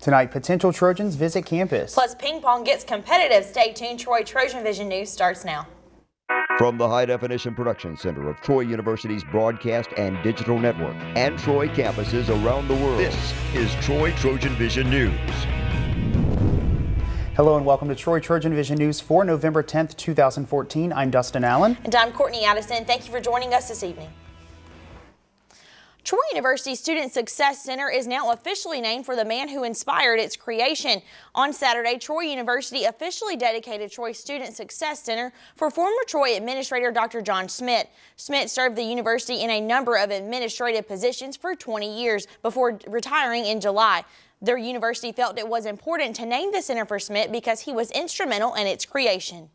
Tonight, potential Trojans visit campus. Plus, ping pong gets competitive. Stay tuned. Troy TrojanVision News starts now. From the High Definition Production Center of Troy University's Broadcast and Digital Network and Troy campuses around the world, this is Troy TrojanVision News. Hello and welcome to Troy TrojanVision News for November 10th, 2014. I'm Dustin Allen. And I'm Courtney Addison. Thank you for joining us this evening. Troy University Student Success Center is now officially named for the man who inspired its creation. On Saturday, Troy University officially dedicated Troy Student Success Center for former Troy Administrator Dr. John Smith. Smith served the university in a number of administrative positions for 20 years before retiring in July. Their university felt it was important to name the center for Smith because he was instrumental in its creation.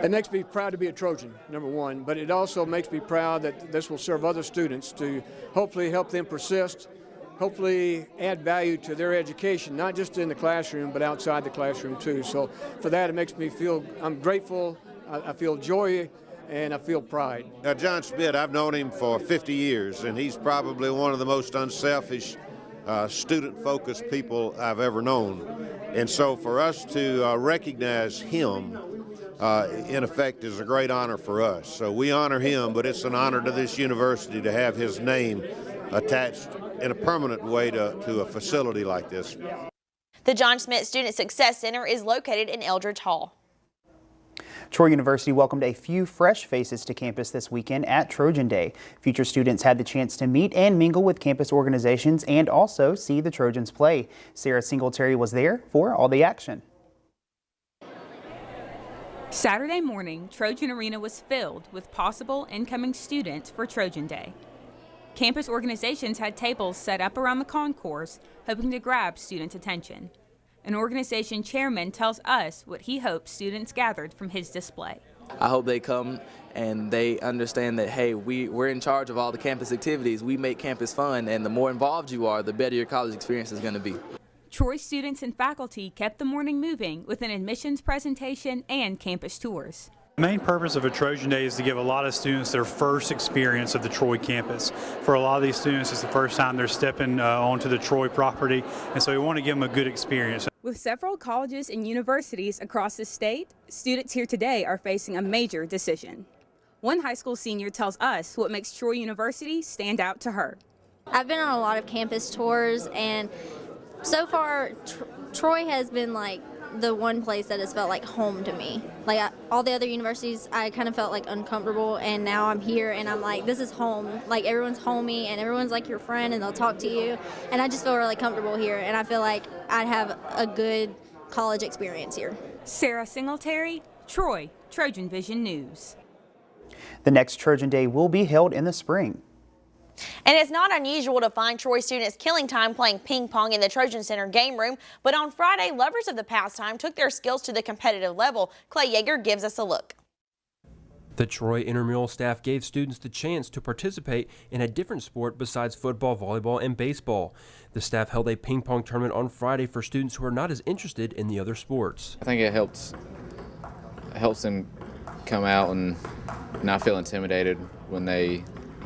It makes me proud to be a Trojan, number one, but it also makes me proud that this will serve other students to hopefully help them persist, hopefully add value to their education, not just in the classroom, but outside the classroom too. So for that, it makes me feel, I'm grateful, I feel joy, and I feel pride. Now, John Smith, I've known him for 50 years, and he's probably one of the most unselfish, student-focused people I've ever known. And so for us to recognize him, in effect, is a great honor for us. So we honor him, but it's an honor to this university to have his name attached in a permanent way to a facility like this. The John Smith Student Success Center is located in Eldridge Hall. Troy University welcomed a few fresh faces to campus this weekend at Trojan Day. Future students had the chance to meet and mingle with campus organizations and also see the Trojans play. Sarah Singletary was there for all the action. Saturday morning, Trojan Arena was filled with possible incoming students for Trojan Day. Campus organizations had tables set up around the concourse, hoping to grab students' attention. An organization chairman tells us what he hopes students gathered from his display. I hope they come and they understand that, hey, we're in charge of all the campus activities. We make campus fun, and the more involved you are, the better your college experience is going to be. Troy students and faculty kept the morning moving with an admissions presentation and campus tours. The main purpose of a Trojan Day is to give a lot of students their first experience of the Troy campus. For a lot of these students, it's the first time they're stepping onto the Troy property, and so we want to give them a good experience. With several colleges and universities across the state, students here today are facing a major decision. One high school senior tells us what makes Troy University stand out to her. I've been on a lot of campus tours, and so far, Troy has been like the one place that has felt like home to me. Like all the other universities, I kind of felt like uncomfortable, and now I'm here and I'm like, this is home. Like everyone's homey and everyone's like your friend and they'll talk to you. And I just feel really comfortable here, and I feel like I'd have a good college experience here. Sarah Singletary, Troy TrojanVision News. The next Trojan Day will be held in the spring. And it's not unusual to find Troy students killing time playing ping pong in the Trojan Center game room, but on Friday, lovers of the pastime took their skills to the competitive level. Clay Yeager gives us a look. The Troy intramural staff gave students the chance to participate in a different sport besides football, volleyball, and baseball. The staff held a ping pong tournament on Friday for students who are not as interested in the other sports. I think it helps them come out and not feel intimidated when they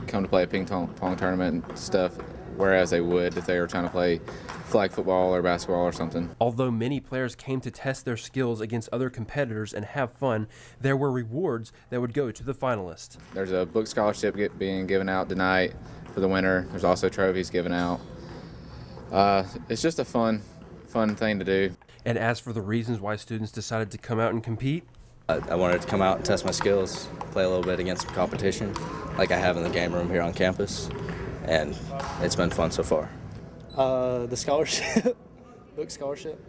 come to play a ping pong tournament and stuff, whereas they would if they were trying to play flag football or basketball or something. Although many players came to test their skills against other competitors and have fun, there were rewards that would go to the finalists. There's a book scholarship being given out tonight for the winner. There's also trophies given out. It's just a fun thing to do. And as for the reasons why students decided to come out and compete, I wanted to come out and test my skills, play a little bit against some competition like I have in the game room here on campus, and it's been fun so far. The scholarship, book scholarship.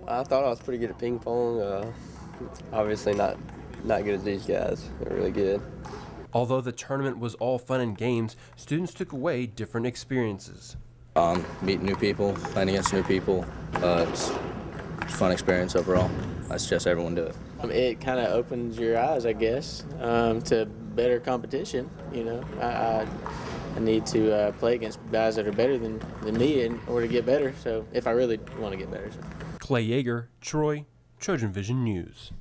I thought I was pretty good at ping pong. Obviously not good as these guys. They're really good. Although the tournament was all fun and games, students took away different experiences. Meeting new people, playing against new people, it's a fun experience overall. I suggest everyone do it. It kind of opens your eyes, I guess, to better competition. You know, I need to play against guys that are better than me in order to get better. So if I really want to get better. So. Clay Yeager, Troy, TrojanVision News.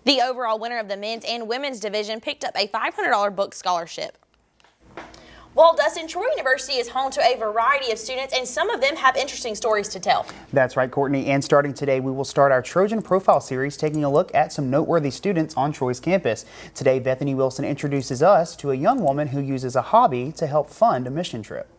The overall winner of the men's and women's division picked up a $500 book scholarship. Well, Dustin, Troy University is home to a variety of students, and some of them have interesting stories to tell. That's right, Courtney. And starting today, we will start our Trojan Profile series, taking a look at some noteworthy students on Troy's campus. Today, Bethany Wilson introduces us to a young woman who uses a hobby to help fund a mission trip.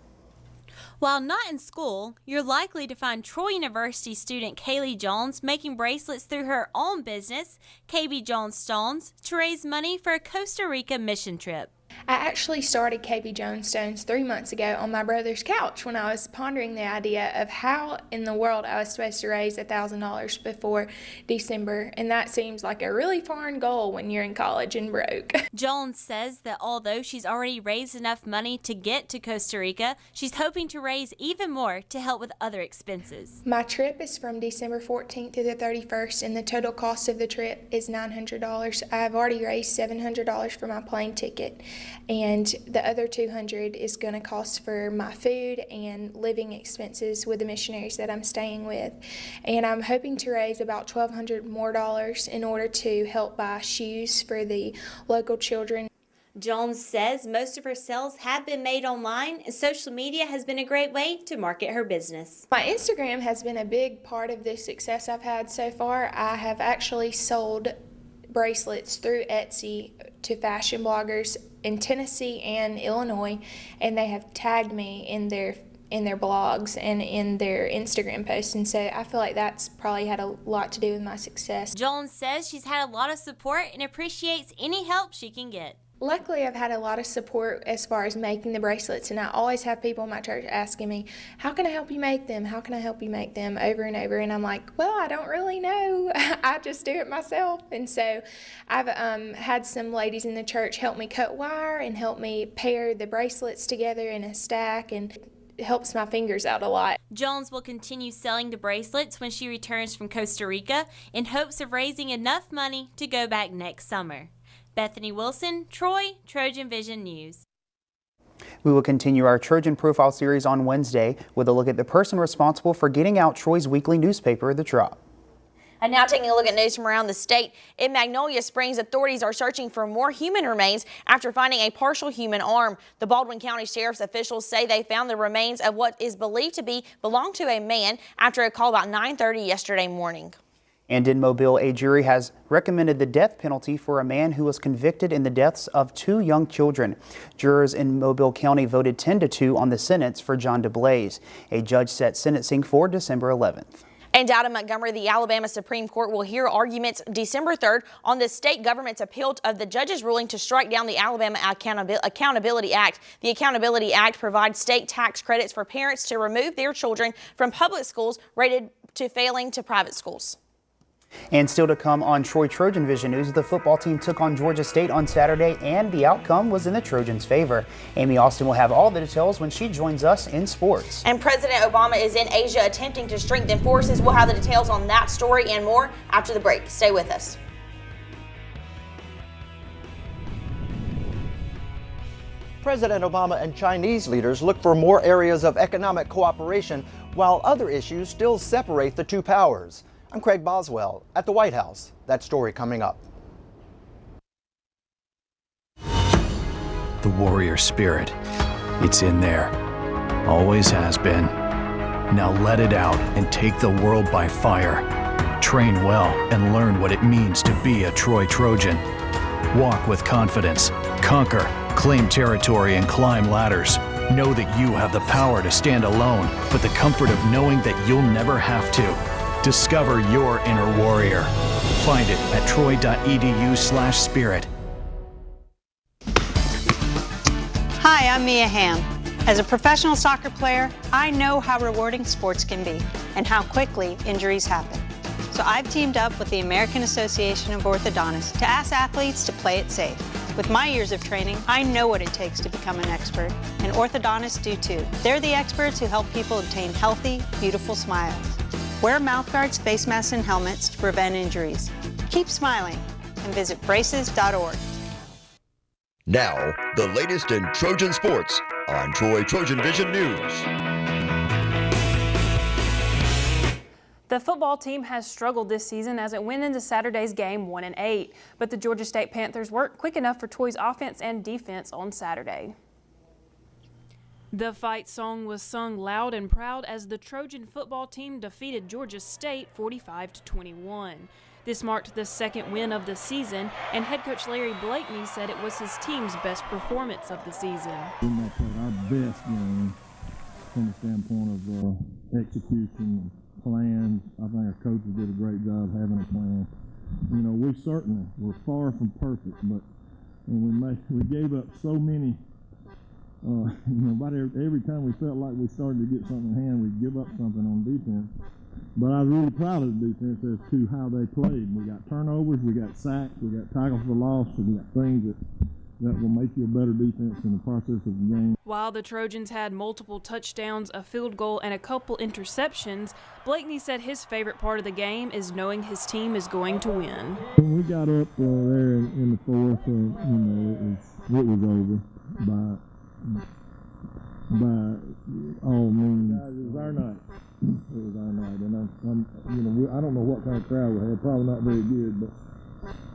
While not in school, you're likely to find Troy University student Kaylee Jones making bracelets through her own business, KB Jones Stones, to raise money for a Costa Rica mission trip. I actually started KB Jones Stones 3 months ago on my brother's couch when I was pondering the idea of how in the world I was supposed to raise $1,000 before December, and that seems like a really foreign goal when you're in college and broke. Jones says that although she's already raised enough money to get to Costa Rica, she's hoping to raise even more to help with other expenses. My trip is from December 14th through the 31st, and the total cost of the trip is $900. I've already raised $700 for my plane ticket, and the other $200 is going to cost for my food and living expenses with the missionaries that I'm staying with. And I'm hoping to raise about $1,200 more in order to help buy shoes for the local children. Jones says most of her sales have been made online, and social media has been a great way to market her business. My Instagram has been a big part of the success I've had so far. I have actually sold bracelets through Etsy to fashion bloggers in Tennessee and Illinois, and they have tagged me in their blogs and in their Instagram posts, and so I feel like that's probably had a lot to do with my success. Jones says she's had a lot of support and appreciates any help she can get. Luckily, I've had a lot of support as far as making the bracelets, and I always have people in my church asking me, how can I help you make them? How can I help you make them? Over and over, and I'm like, well, I don't really know. I just do it myself. And so I've had some ladies in the church help me cut wire and help me pair the bracelets together in a stack, and it helps my fingers out a lot. Jones will continue selling the bracelets when she returns from Costa Rica in hopes of raising enough money to go back next summer. Bethany Wilson, Troy, TrojanVision News. We will continue our Trojan Profile series on Wednesday with a look at the person responsible for getting out Troy's weekly newspaper, The Trop. And now taking a look at news from around the state. In Magnolia Springs, authorities are searching for more human remains after finding a partial human arm. The Baldwin County Sheriff's officials say they found the remains of what is believed to belong to a man after a call about 9:30 yesterday morning. And in Mobile, a jury has recommended the death penalty for a man who was convicted in the deaths of 2 young children. Jurors in Mobile County voted 10-2 on the sentence for John DeBlaze. A judge set sentencing for December 11th. And out of Montgomery, the Alabama Supreme Court will hear arguments December 3rd on the state government's appeal of the judge's ruling to strike down the Alabama Accountability Act. The Accountability Act provides state tax credits for parents to remove their children from public schools rated to failing to private schools. And still to come on Troy TrojanVision News, the football team took on Georgia State on Saturday, and the outcome was in the Trojans' favor. Amy Austin will have all the details when she joins us in sports. And President Obama is in Asia attempting to strengthen forces. We'll have the details on that story and more after the break. Stay with us. President Obama and Chinese leaders look for more areas of economic cooperation, while other issues still separate the two powers. I'm Craig Boswell at the White House. That story coming up. The warrior spirit, it's in there. Always has been. Now let it out and take the world by fire. Train well and learn what it means to be a Troy Trojan. Walk with confidence, conquer, claim territory, and climb ladders. Know that you have the power to stand alone, but the comfort of knowing that you'll never have to. Discover your inner warrior. Find it at troy.edu/spirit. Hi, I'm Mia Hamm. As a professional soccer player, I know how rewarding sports can be and how quickly injuries happen. So I've teamed up with the American Association of Orthodontists to ask athletes to play it safe. With my years of training, I know what it takes to become an expert, and orthodontists do too. They're the experts who help people obtain healthy, beautiful smiles. Wear mouthguards, face masks, and helmets to prevent injuries. Keep smiling and visit braces.org. Now, the latest in Trojan sports on Troy TrojanVision News. The football team has struggled this season as it went into Saturday's game 1-8, but the Georgia State Panthers weren't quick enough for Troy's offense and defense on Saturday. The fight song was sung loud and proud as the Trojan football team defeated Georgia State 45-21. This marked the second win of the season, and head coach Larry Blakeney said it was his team's best performance of the season. We played our best game from the standpoint of execution, plans. I think our coaches did a great job having a plan. You know, we certainly were far from perfect, but we gave up so many. You know, about every time we felt like we started to get something in hand, we'd give up something on defense. But I was really proud of the defense as to how they played. We got turnovers, we got sacks, we got tackles for loss, and we got things that will make you a better defense in the process of the game. While the Trojans had multiple touchdowns, a field goal, and a couple interceptions, Blakeney said his favorite part of the game is knowing his team is going to win. When we got up there in the fourth, you know, it was over by all means. It was our night. It was our night, and you know, I don't know what kind of crowd we had. Probably not very good, but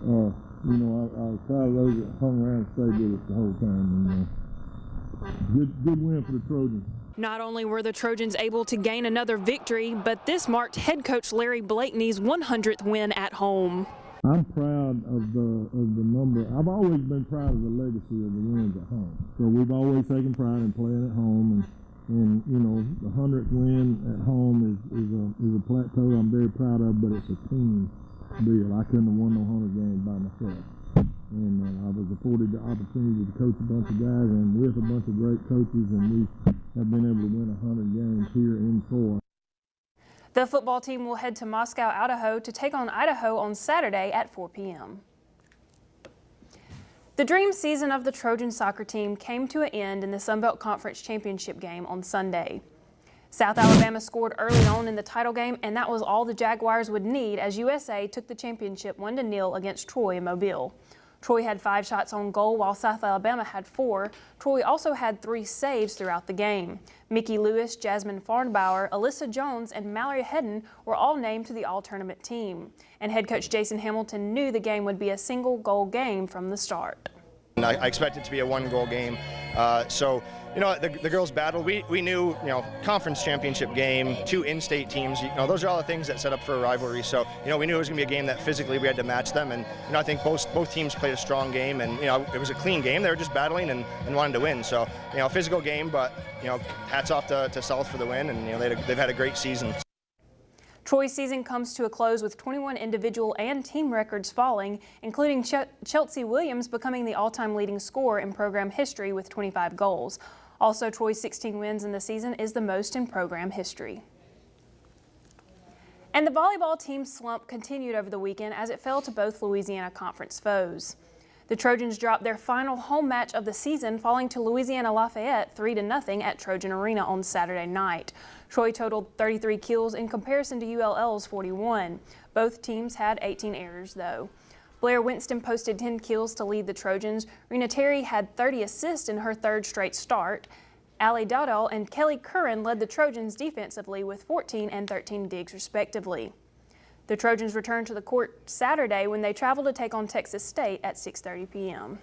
you know, I was proud of those that hung around and stayed with us the whole time. And, good win for the Trojans. Not only were the Trojans able to gain another victory, but this marked head coach Larry Blakeney's 100th win at home. I'm proud of the number. I've always been proud of the legacy of the wins at home. So we've always taken pride in playing at home, and you know, the 100th win at home is a plateau I'm very proud of, but it's a team deal. I couldn't have won no 100 games by myself. And I was afforded the opportunity to coach a bunch of guys and with a bunch of great coaches, and we have been able to win 100 games here in Troy. The football team will head to Moscow, Idaho to take on Idaho on Saturday at 4 p.m. The dream season of the Trojan soccer team came to an end in the Sun Belt Conference Championship game on Sunday. South Alabama scored early on in the title game, and that was all the Jaguars would need as USA took the championship 1-0 against Troy in Mobile. Troy had 5 shots on goal while South Alabama had 4. Troy also had 3 saves throughout the game. Mickey Lewis, Jasmine Farnbauer, Alyssa Jones, and Mallory Hedden were all named to the all-tournament team. And head coach Jason Hamilton knew the game would be a single-goal game from the start. I expected it to be a 1-goal game. So, you know, the girls battled. We knew, you know, conference championship game, 2 in-state teams, you know, those are all the things that set up for a rivalry. So, you know, we knew it was going to be a game that physically we had to match them. And, you know, I think both teams played a strong game, and, you know, it was a clean game. They were just battling and wanted to win. So, you know, physical game, but, you know, hats off to South for the win, and, you know, they've had a great season. Troy's season comes to a close with 21 individual and team records falling, including Chelsea Williams becoming the all-time leading scorer in program history with 25 goals. Also, Troy's 16 wins in the season is the most in program history. And the volleyball team's slump continued over the weekend as it fell to both Louisiana Conference foes. The Trojans dropped their final home match of the season, falling to Louisiana Lafayette 3-0 at Trojan Arena on Saturday night. Troy totaled 33 kills in comparison to ULL's 41. Both teams had 18 errors, though. Blair Winston posted 10 kills to lead the Trojans. Rena Terry had 30 assists in her 3rd straight start. Allie Dowdall and Kelly Curran led the Trojans defensively with 14 and 13 digs respectively. The Trojans returned to the court Saturday when they traveled to take on Texas State at 6:30 p.m.